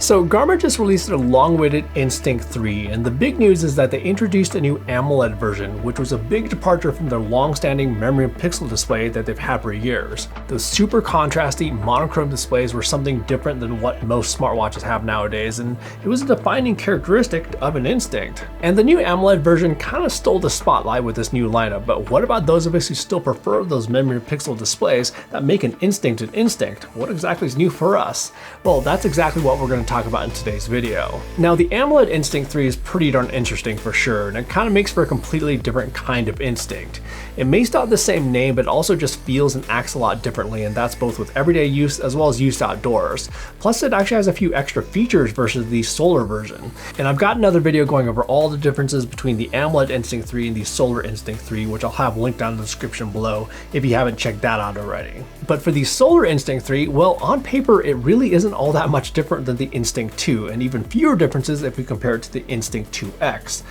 So Garmin just released their long-awaited Instinct 3, and the big news is that they introduced a new AMOLED version, which was a big departure from their long-standing memory and pixel display that they've had for years. Those super contrasty, monochrome displays were something different than what most smartwatches have nowadays, and it was a defining characteristic of an Instinct. And the new AMOLED version kind of stole the spotlight with this new lineup, but what about those of us who still prefer those memory and pixel displays that make an Instinct an Instinct? What exactly is new for us? Well, that's exactly what we're going to talk about in today's video. Now, the AMOLED Instinct 3 is pretty darn interesting for sure, and it kind of makes for a completely different kind of Instinct. It may still have the same name, but also just feels and acts a lot differently, and that's both with everyday use as well as use outdoors. Plus, it actually has a few extra features versus the solar version. And I've got another video going over all the differences between the AMOLED Instinct 3 and the solar Instinct 3, which I'll have linked down in the description below if you haven't checked that out already. But for the solar Instinct 3, well, on paper, it really isn't all that much different than the Instinct 2, and even fewer differences if we compare it to the Instinct 2X.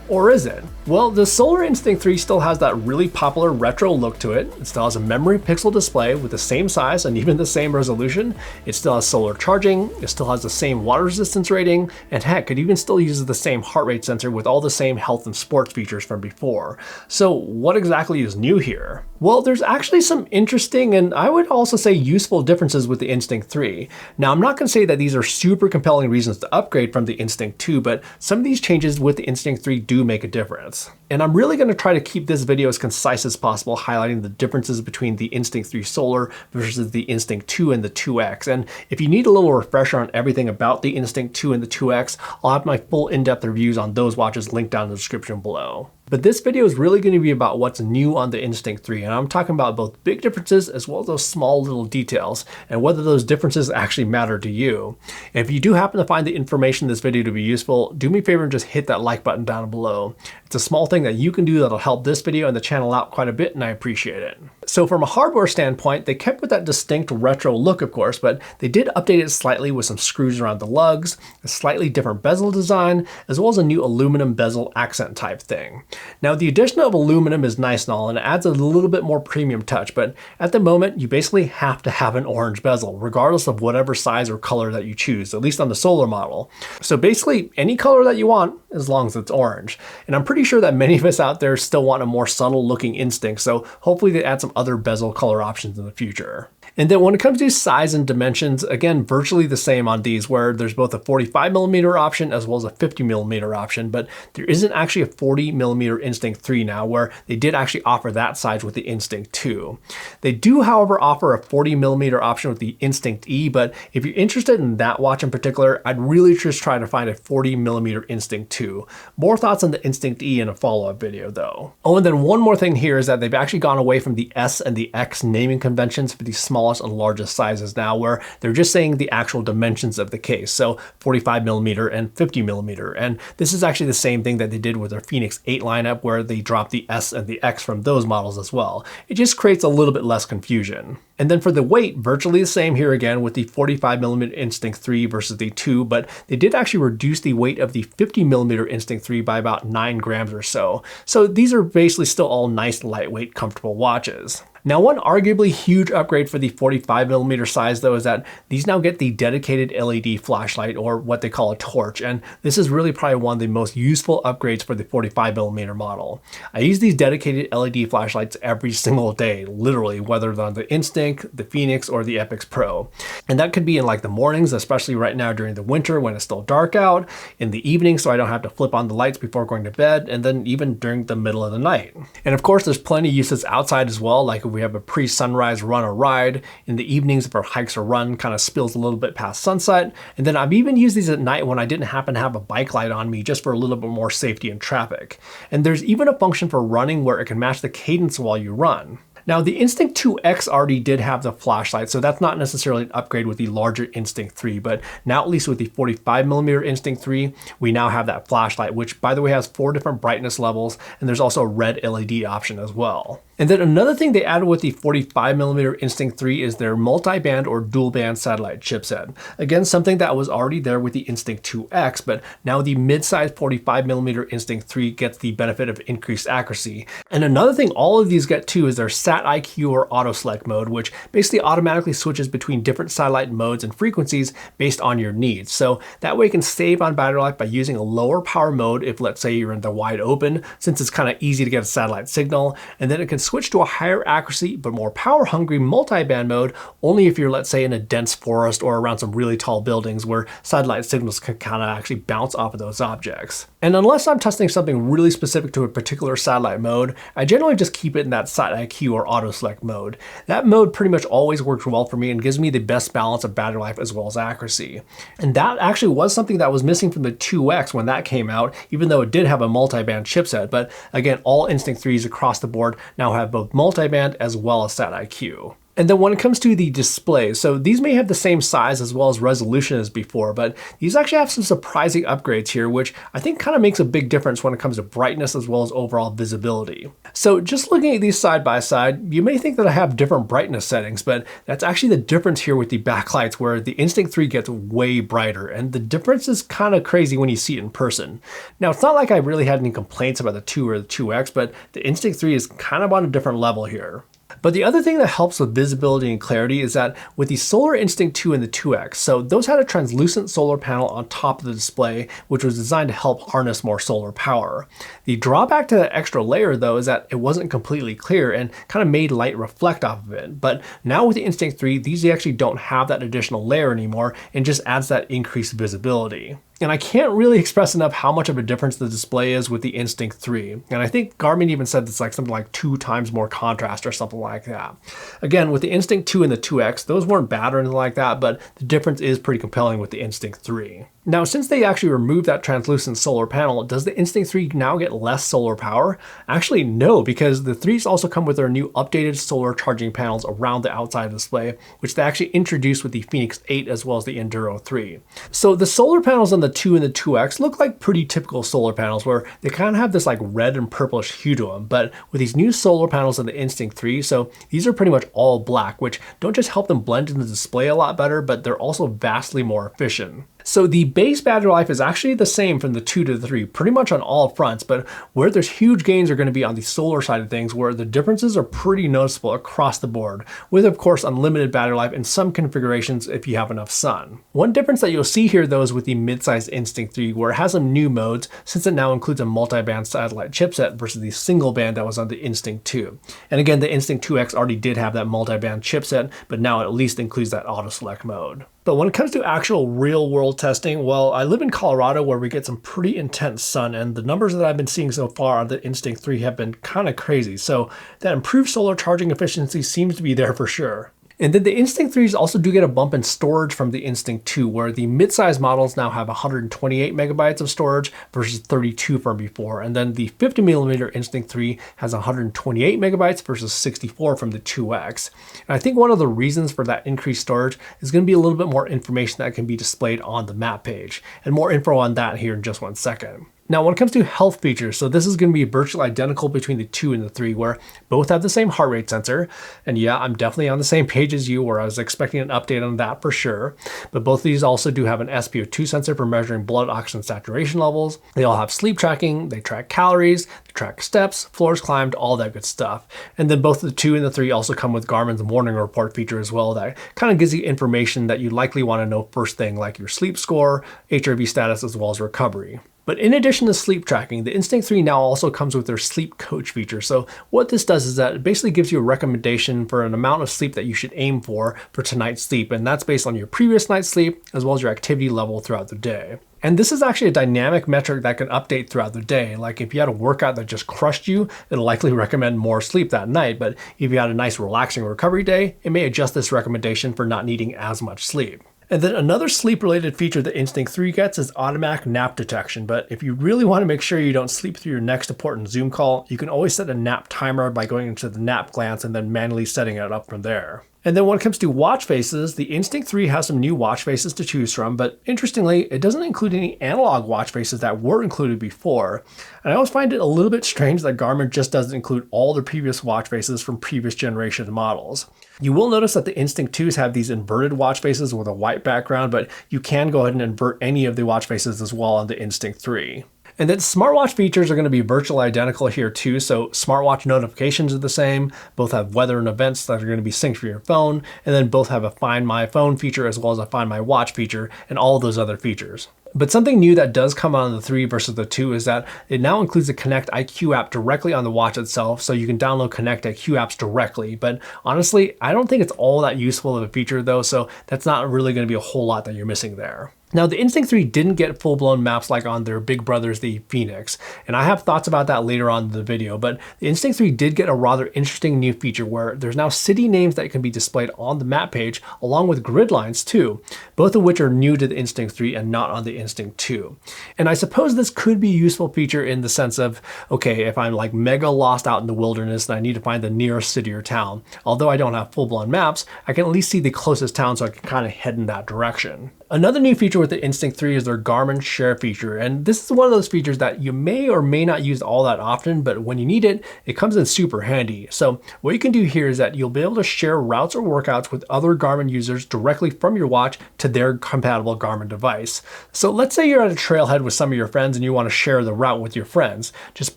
Or is it? Well, the Solar Instinct 3 still has that really popular retro look to it. It still has a memory pixel display with the same size and even the same resolution. It still has solar charging, it still has the same water resistance rating, and heck, it even still uses the same heart rate sensor with all the same health and sports features from before. So what exactly is new here? Well, there's actually some interesting and I would also say useful differences with the Instinct 3. Now, I'm not going to say that these are super compelling reasons to upgrade from the Instinct 2, but some of these changes with the Instinct 3 do make a difference. And I'm really going to try to keep this video as concise as possible, highlighting the differences between the Instinct 3 Solar versus the Instinct 2 and the 2X. And if you need a little refresher on everything about the Instinct 2 and the 2X, I'll have my full in-depth reviews on those watches linked down in the description below. But this video is really going to be about what's new on the Instinct 3, and I'm talking about both big differences as well as those small little details, and whether those differences actually matter to you. And if you do happen to find the information in this video to be useful, do me a favor and just hit that like button down below. It's a small thing that you can do that'll help this video and the channel out quite a bit, and I appreciate it. So from a hardware standpoint, they kept with that distinct retro look, of course, but they did update it slightly with some screws around the lugs, a slightly different bezel design, as well as a new aluminum bezel accent type thing. Now, the addition of aluminum is nice and all, and it adds a little bit more premium touch, but at the moment, you basically have to have an orange bezel, regardless of whatever size or color that you choose, at least on the solar model. So basically, any color that you want, as long as it's orange. And I'm pretty sure that many of us out there still want a more subtle looking Instinct, so hopefully they add some other bezel color options in the future. And then when it comes to size and dimensions, again, virtually the same on these, where there's both a 45mm option as well as a 50mm option, but there isn't actually a 40mm Instinct 3 now, where they did actually offer that size with the Instinct 2. They do, however, offer a 40mm option with the Instinct E, but if you're interested in that watch in particular, I'd really just try to find a 40mm Instinct 2. More thoughts on the Instinct E in a follow-up video, though. Oh, and then one more thing here is that they've actually gone away from the S and the X naming conventions for the smallest and largest sizes now, where they're just saying the actual dimensions of the case, so 45mm and 50mm. And this is actually the same thing that they did with their Phoenix 8 lineup, where they dropped the S and the X from those models as well. It just creates a little bit less confusion. And then for the weight, virtually the same here again with the 45mm Instinct 3 versus the 2, but they did actually reduce the weight of the 50mm Instinct 3 by about 9 grams or so. So these are basically still all nice, lightweight, comfortable watches. Now, one arguably huge upgrade for the 45mm size, though, is that these now get the dedicated LED flashlight, or what they call a torch, and this is really probably one of the most useful upgrades for the 45mm model. I use these dedicated LED flashlights every single day, literally, whether they're on the Instinct, the Phoenix, or the Epix Pro. And that could be in like the mornings, especially right now during the winter when it's still dark out, in the evening so I don't have to flip on the lights before going to bed, and then even during the middle of the night. And of course, there's plenty of uses outside as well, like we have a pre-sunrise run or ride, in the evenings if our hikes or run kind of spills a little bit past sunset, and then I've even used these at night when I didn't happen to have a bike light on me, just for a little bit more safety in traffic. And there's even a function for running where it can match the cadence while you run. Now, the Instinct 2X already did have the flashlight, so that's not necessarily an upgrade with the larger Instinct 3, but now at least with the 45mm Instinct 3, we now have that flashlight, which by the way has 4 different brightness levels, and there's also a red LED option as well. And then another thing they added with the 45mm Instinct 3 is their multi-band or dual-band satellite chipset. Again, something that was already there with the Instinct 2X, but now the mid-size 45mm Instinct 3 gets the benefit of increased accuracy. And another thing all of these get too is their Sat IQ or auto select mode, which basically automatically switches between different satellite modes and frequencies based on your needs. So that way you can save on battery life by using a lower power mode if, let's say, you're in the wide open, since it's kind of easy to get a satellite signal, and then it can switch to a higher accuracy but more power hungry multi-band mode only if you're, let's say, in a dense forest or around some really tall buildings where satellite signals can kind of actually bounce off of those objects. And unless I'm testing something really specific to a particular satellite mode, I generally just keep it in that Sat IQ or auto select mode. That mode pretty much always works well for me and gives me the best balance of battery life as well as accuracy. And that actually was something that was missing from the 2X when that came out, even though it did have a multi-band chipset. But again, all Instinct 3s across the board now have both multi-band as well as Sat IQ. And then when it comes to the display, so these may have the same size as well as resolution as before, but these actually have some surprising upgrades here, which I think kind of makes a big difference when it comes to brightness as well as overall visibility. So just looking at these side by side, you may think that I have different brightness settings, but that's actually the difference here with the backlights, where the Instinct 3 gets way brighter, and the difference is kind of crazy when you see it in person. Now, it's not like I really had any complaints about the 2 or the 2X, but the Instinct 3 is kind of on a different level here. But the other thing that helps with visibility and clarity is that with the Solar Instinct 2 and the 2X, so those had a translucent solar panel on top of the display, which was designed to help harness more solar power. The drawback to that extra layer though is that it wasn't completely clear and kind of made light reflect off of it. But now with the Instinct 3, these actually don't have that additional layer anymore and just adds that increased visibility. And I can't really express enough how much of a difference the display is with the Instinct 3. And I think Garmin even said it's like something like 2 times more contrast or something like that. Again, with the Instinct 2 and the 2X, those weren't bad or anything like that, but the difference is pretty compelling with the Instinct 3. Now, since they actually removed that translucent solar panel, does the Instinct 3 now get less solar power? Actually, no, because the 3s also come with their new updated solar charging panels around the outside display, which they actually introduced with the Phoenix 8 as well as the Enduro 3. So the solar panels on the 2 and the 2X look like pretty typical solar panels where they kind of have this like red and purplish hue to them, but with these new solar panels on the Instinct 3, so these are pretty much all black, which don't just help them blend in the display a lot better, but they're also vastly more efficient. So the base battery life is actually the same from the 2 to the 3, pretty much on all fronts, but where there's huge gains are going to be on the solar side of things, where the differences are pretty noticeable across the board, with of course unlimited battery life in some configurations if you have enough sun. One difference that you'll see here though is with the mid-size Instinct 3, where it has some new modes since it now includes a multi-band satellite chipset versus the single band that was on the Instinct 2. And again, the Instinct 2X already did have that multi-band chipset, but now it at least includes that auto select mode. But when it comes to actual real world testing, well, I live in Colorado where we get some pretty intense sun, and the numbers that I've been seeing so far on the Instinct 3 have been kind of crazy. So that improved solar charging efficiency seems to be there for sure. And then the Instinct 3s also do get a bump in storage from the Instinct 2, where the mid-size models now have 128 megabytes of storage versus 32 from before. And then the 50mm Instinct 3 has 128 megabytes versus 64 from the 2X. And I think one of the reasons for that increased storage is going to be a little bit more information that can be displayed on the map page. And more info on that here in just one second. Now, when it comes to health features, so this is going to be virtually identical between the 2 and the 3, where both have the same heart rate sensor. And yeah, I'm definitely on the same page as you, where I was expecting an update on that for sure. But both of these also do have an SpO2 sensor for measuring blood oxygen saturation levels. They all have sleep tracking, they track calories, they track steps, floors climbed, all that good stuff. And then both the 2 and the 3 also come with Garmin's morning report feature as well, that kind of gives you information that you likely want to know first thing, like your sleep score, HRV status, as well as recovery. But in addition to sleep tracking, the Instinct 3 now also comes with their sleep coach feature. So what this does is that it basically gives you a recommendation for an amount of sleep that you should aim for tonight's sleep. And that's based on your previous night's sleep, as well as your activity level throughout the day. And this is actually a dynamic metric that can update throughout the day. Like if you had a workout that just crushed you, it'll likely recommend more sleep that night. But if you had a nice relaxing recovery day, it may adjust this recommendation for not needing as much sleep. And then another sleep-related feature that Instinct 3 gets is automatic nap detection. But if you really want to make sure you don't sleep through your next important Zoom call, you can always set a nap timer by going into the nap glance and then manually setting it up from there. And then when it comes to watch faces, the Instinct 3 has some new watch faces to choose from, but interestingly, it doesn't include any analog watch faces that were included before. And I always find it a little bit strange that Garmin just doesn't include all the previous watch faces from previous generation models. You will notice that the Instinct 2s have these inverted watch faces with a white background, but you can go ahead and invert any of the watch faces as well on the Instinct 3. And then smartwatch features are going to be virtually identical here too. So smartwatch notifications are the same. Both have weather and events that are going to be synced for your phone. And then both have a Find My Phone feature as well as a Find My Watch feature and all of those other features. But something new that does come out on the 3 versus the 2 is that it now includes the Connect IQ app directly on the watch itself, so you can download Connect IQ apps directly. But honestly, I don't think it's all that useful of a feature though, so that's not really going to be a whole lot that you're missing there. Now, the Instinct 3 didn't get full-blown maps like on their big brothers, the Phoenix, and I have thoughts about that later on in the video, but the Instinct 3 did get a rather interesting new feature where there's now city names that can be displayed on the map page, along with grid lines too, both of which are new to the Instinct 3 and not on the Instinct 2. And I suppose this could be a useful feature in the sense of, okay, if I'm like mega lost out in the wilderness and I need to find the nearest city or town, although I don't have full-blown maps, I can at least see the closest town so I can kind of head in that direction. Another new feature with the Instinct 3 is their Garmin Share feature, and this is one of those features that you may or may not use all that often, but when you need it, it comes in super handy. So what you can do here is that you'll be able to share routes or workouts with other Garmin users directly from your watch to their compatible Garmin device. So let's say you're at a trailhead with some of your friends and you want to share the route with your friends. Just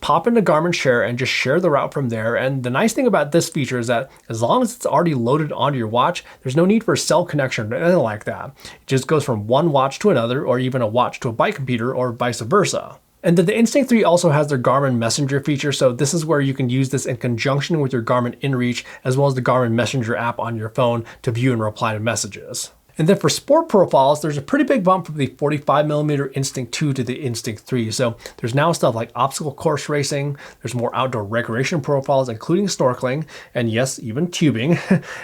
pop into Garmin Share and just share the route from there. And the nice thing about this feature is that as long as it's already loaded onto your watch, there's no need for cell connection or anything like that. It just goes from one watch to another, or even a watch to a bike computer, or vice versa. And then the Instinct 3 also has their Garmin Messenger feature, so this is where you can use this in conjunction with your Garmin InReach, as well as the Garmin Messenger app on your phone to view and reply to messages. And then for sport profiles, there's a pretty big bump from the 45mm Instinct 2 to the Instinct 3. So there's now stuff like obstacle course racing, there's more outdoor recreation profiles, including snorkeling, and yes, even tubing.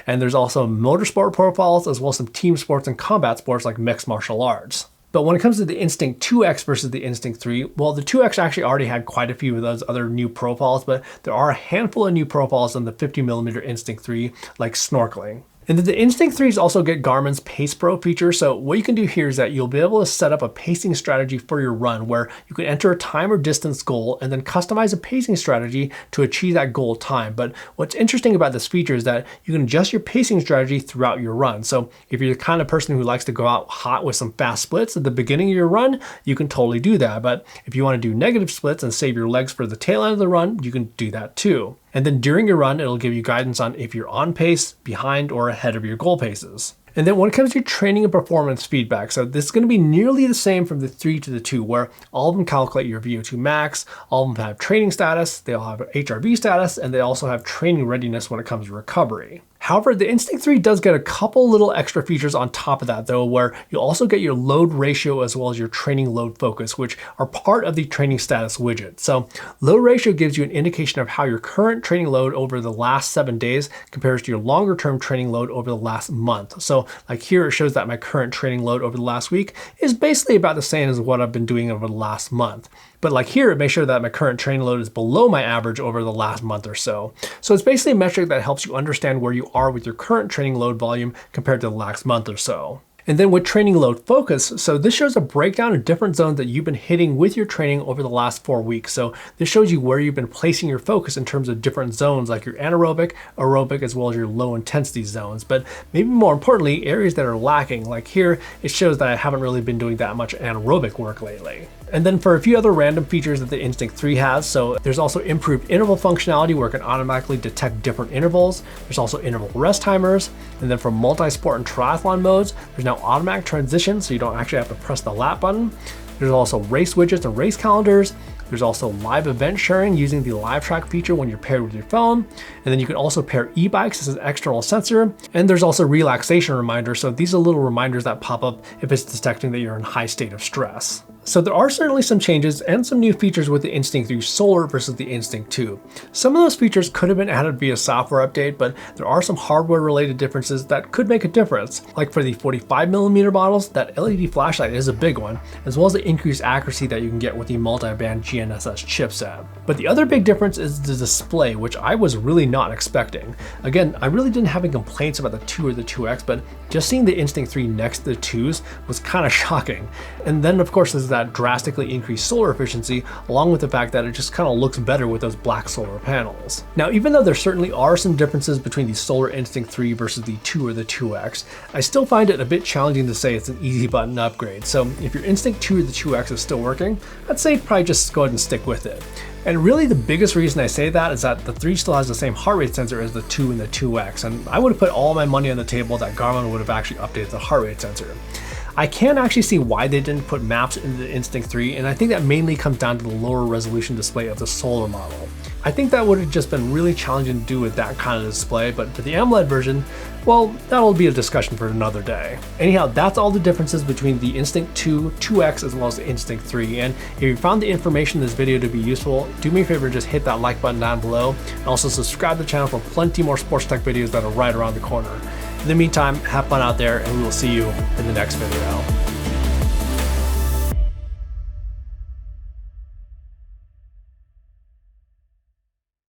And there's also motorsport profiles, as well as some team sports and combat sports like mixed martial arts. But when it comes to the Instinct 2X versus the Instinct 3, well, the 2X actually already had quite a few of those other new profiles, but there are a handful of new profiles on the 50mm Instinct 3, like snorkeling. And then the Instinct 3s also get Garmin's Pace Pro feature. So what you can do here is that you'll be able to set up a pacing strategy for your run where you can enter a time or distance goal and then customize a pacing strategy to achieve that goal time. But what's interesting about this feature is that you can adjust your pacing strategy throughout your run. So if you're the kind of person who likes to go out hot with some fast splits at the beginning of your run, you can totally do that. But if you want to do negative splits and save your legs for the tail end of the run, you can do that too. And then during your run, it'll give you guidance on if you're on pace, behind, or ahead of your goal paces. And then when it comes to training and performance feedback, so this is going to be nearly the same from the 3 to the 2, where all of them calculate your VO2 max, all of them have training status, they all have HRV status, and they also have training readiness when it comes to recovery. However, the Instinct 3 does get a couple little extra features on top of that though, where you'll also get your load ratio as well as your training load focus, which are part of the training status widget. So load ratio gives you an indication of how your current training load over the last 7 days compares to your longer term training load over the last month. So like here, it shows that my current training load over the last week is basically about the same as what I've been doing over the last month. But like here, it may show that my current training load is below my average over the last month or so. So it's basically a metric that helps you understand where you are with your current training load volume compared to the last month or so. And then with training load focus, so this shows a breakdown of different zones that you've been hitting with your training over the last 4 weeks. So this shows you where you've been placing your focus in terms of different zones like your anaerobic, aerobic, as well as your low intensity zones. But maybe more importantly, areas that are lacking. Like here, it shows that I haven't really been doing that much anaerobic work lately. And then for a few other random features that the Instinct 3 has, so there's also improved interval functionality where it can automatically detect different intervals. There's also interval rest timers. And then for multi-sport and triathlon modes, there's now automatic transition, so you don't actually have to press the lap button. There's also race widgets and race calendars. There's also live event sharing using the live track feature when you're paired with your phone. And then you can also pair e-bikes as an external sensor. And there's also relaxation reminders. So these are little reminders that pop up if it's detecting that you're in a high state of stress. So there are certainly some changes and some new features with the Instinct 3 Solar versus the Instinct 2. Some of those features could have been added via software update, but there are some hardware related differences that could make a difference. Like for the 45mm models, that LED flashlight is a big one, as well as the increased accuracy that you can get with the multi-band GNSS chipset. But the other big difference is the display, which I was really not expecting. Again, I really didn't have any complaints about the 2 or the 2X, but just seeing the Instinct 3 next to the 2s was kind of shocking. And then of course there's that drastically increased solar efficiency, along with the fact that it just kind of looks better with those black solar panels. Now, even though there certainly are some differences between the Solar Instinct 3 versus the 2 or the 2X, I still find it a bit challenging to say it's an easy button upgrade. So if your Instinct 2 or the 2X is still working, I'd say probably just go ahead and stick with it. And really the biggest reason I say that is that the 3 still has the same heart rate sensor as the 2 and the 2X, and I would have put all my money on the table that Garmin would have actually updated the heart rate sensor. I can't actually see why they didn't put maps into the Instinct 3, and I think that mainly comes down to the lower resolution display of the Solar model. I think that would have just been really challenging to do with that kind of display, but for the AMOLED version, well, that'll be a discussion for another day. Anyhow, that's all the differences between the Instinct 2, 2X, as well as the Instinct 3, and if you found the information in this video to be useful, do me a favor, just hit that like button down below, and also subscribe to the channel for plenty more sports tech videos that are right around the corner. In the meantime, have fun out there, and we will see you in the next video.